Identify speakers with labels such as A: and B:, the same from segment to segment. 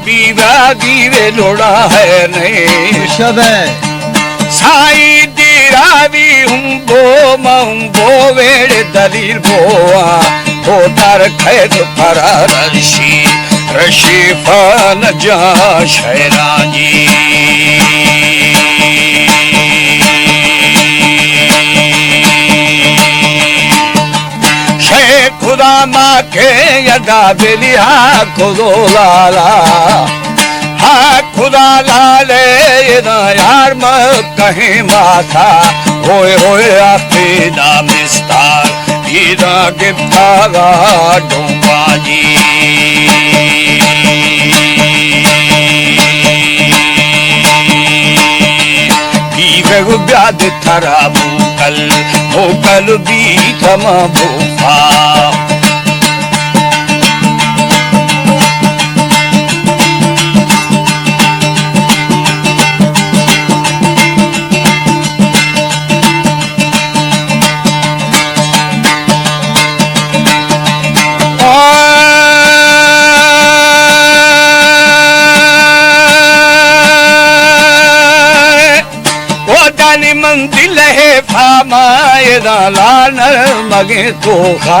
A: पीवा दीवे लोड़ा है ने
B: शबे
A: साई दीरावी बो वेड़े दलील बोआ हो तार खैद परा रशी फन जा शहरा जी खुदा माँ के यदा बिलिया खुदो लाला हाँ खुदा लाले यदा यार मत कहीं माथा होए आखिदा मिस्तार यदा गिफ्ता गा डूबा जी ब्याद थरा भूकल भी थमा भूखा मंदिल है फामायदा लानर मगे तोखा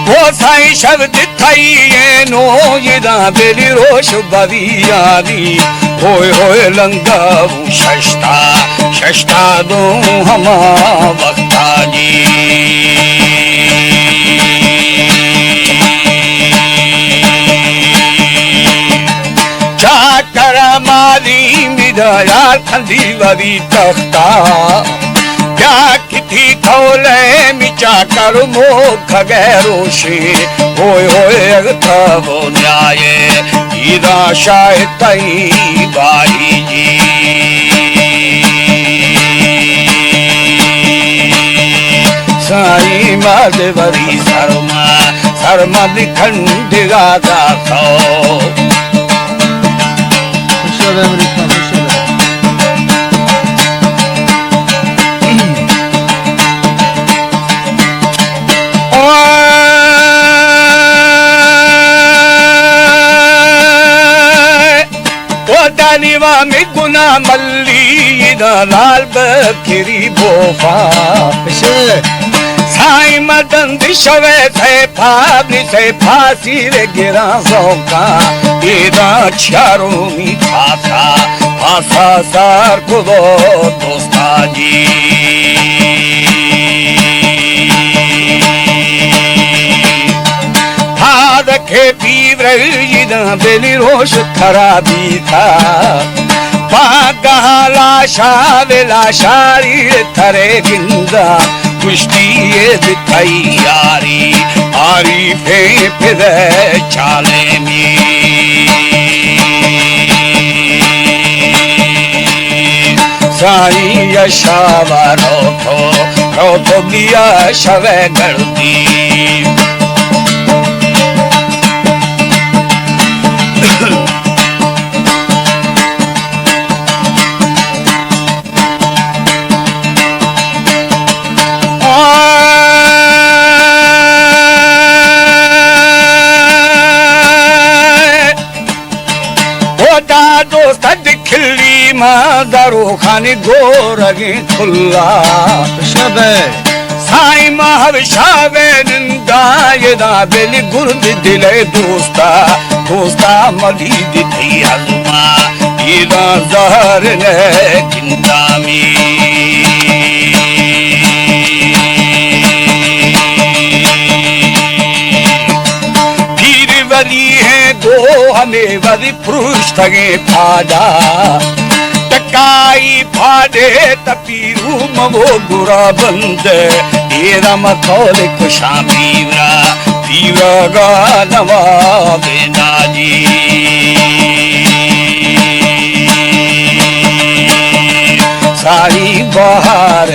A: वो साई शब्द थई नो यदा बेली रोश बवियानी होए लंगा शष्टा दो हमा वक्ता जी माली मिदाया खंदी वरी तख्ता क्या किथी थोले मिचा कर मो खगैरोशे होए अगता वो न्याय ईदा शाय तई बाई जी साई माधवरी शर्मा दिखंड गादा खो में गुना मल्ली लाल बकरी बोफा साई मदन दिशवे से फांसी रे गिरा सौका एदा चारो मीठा था फांसा सार को दो दोस्ता जी भाद के पीव रही बेली रोश खराबी था लाशारी थरे गिंदा कुश्ती दिखाई आरी फिर चाले में साई यशावा रो तो दिया शवे गढ़ती खिल्ली मादारो खाने गोरगे खुल्ला शबे साई महविशावे निंदायदा बेली गुर्द दिले दोस्ता मदीद थी हलमा ईदा जहर ने किंदा में वरी है दो हमें वरी पुरुष थगे फाड़ा टकाई फाड़े तपीरू मवो गुरा बंद तेरा मथौल खुशा पीवरा गानवा बेना जी सारी बहार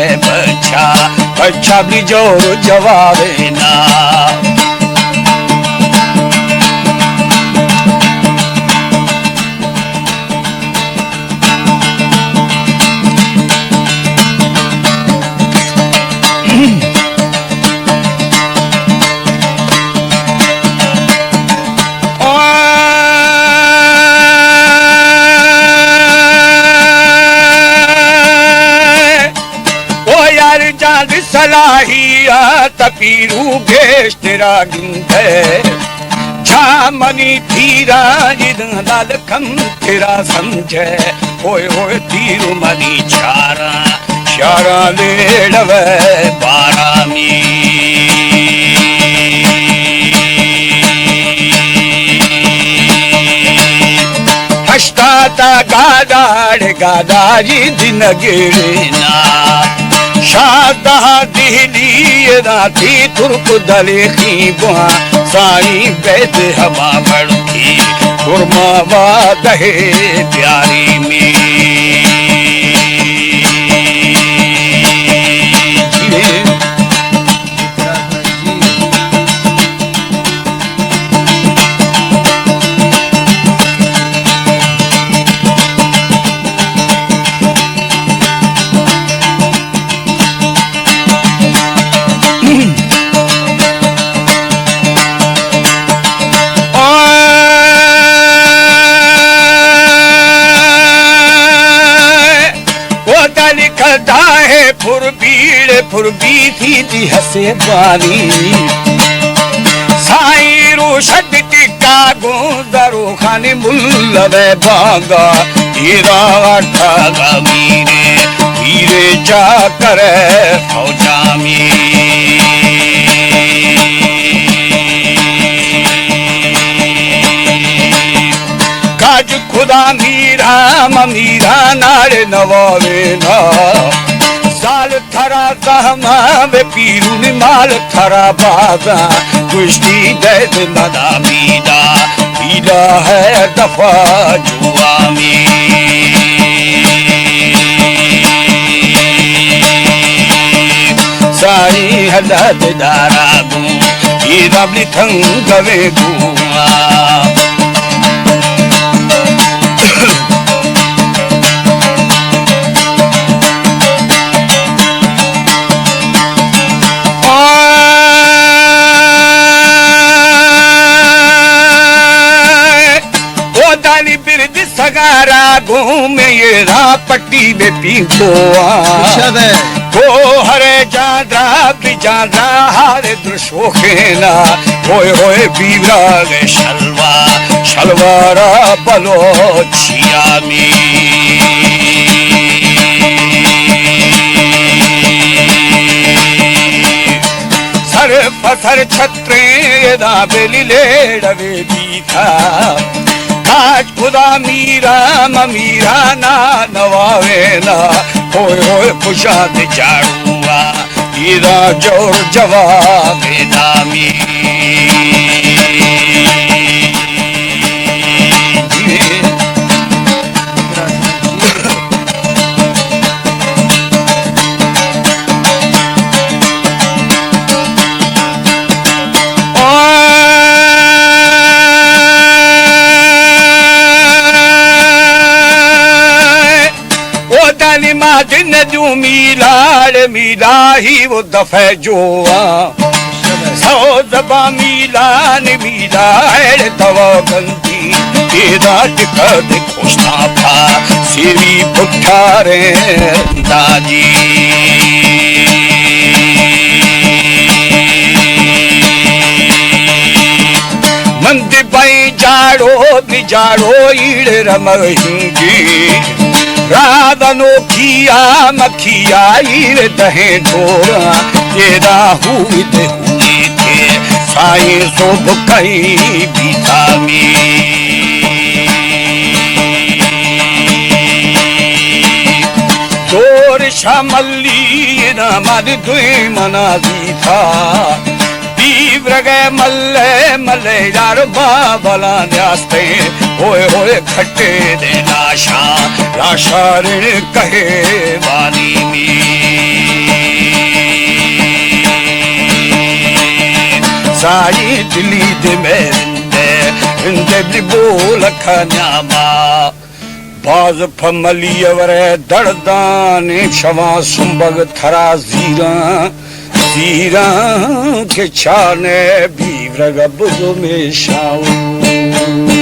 A: बच्चा भी जोर जवाबे ना चांद सलाहिया तपीरू गेश तेरा गिंधे झामनी थीरा जिद लाल कम तेरा समझे होए होए तीरू मनी चारा चारा लेड़वे बारा हस्ताता गादाड़ गादारी दिन गिरना शादा दिली राती तुर्क दले की बुआ साई बैद हवा बढ़ती गुरमा वाद है प्यारी में फुरबी थी हसे बानी साई रोशद टिका गोदरो खाने मुल्लवे बागा हीरा ठागा मीरे हीरे जा करे फौजा में काज खुदा मीरा ममीरा नारे नवावे ना साल थरा सहमा बे पीरू निमाल थरा बाजा कुश्ती दैद नदा बीदा बीदा है दफा जुआ में साई हलद दारा गू ये रबली थंग गवे गुआ सगारा घूमे ये पट्टी में पीकोआ को हरे जादा भी जादा हारे दृश्यो खेला होए होए बीवरा गे शलवा शलवारा बलो छिया में सर पथर छत्रे दा बेली लेड़वे भी था आज खुदा मीरा ममीरा ना नवावे ना होए होए खुशाद चाड़ुआ हीरा जोर जवाब नामी दिन जू मीलाड़ मीला ही वो दफे जोआ सौ दबा मीलान मीला है तवा गंदी तेरा टिका दे खुशना था सीरी पुठारे दाजी मंदी बाई जाड़ो बिजाड़ो ईड़ रमहिंगी राधनो किया मखिया ईर दहे ढोरा तेरा हुए थे साई सो भुकई बीता में तोर शामली ना मद दुई मना दी था तीव्र मल्ले मल्ले यार बाबला न्यास्ते होए होए खट्टे दे लाशा लाशा ऋण कहे वानी में साई दिली दे मेरिंदे रिंदे भी बोल खन्यामा बाज फमलियवरे दर्दाने शवा सुंबग थरा जीरा जीरा के छाने भी व्रग बुजो में शाऊ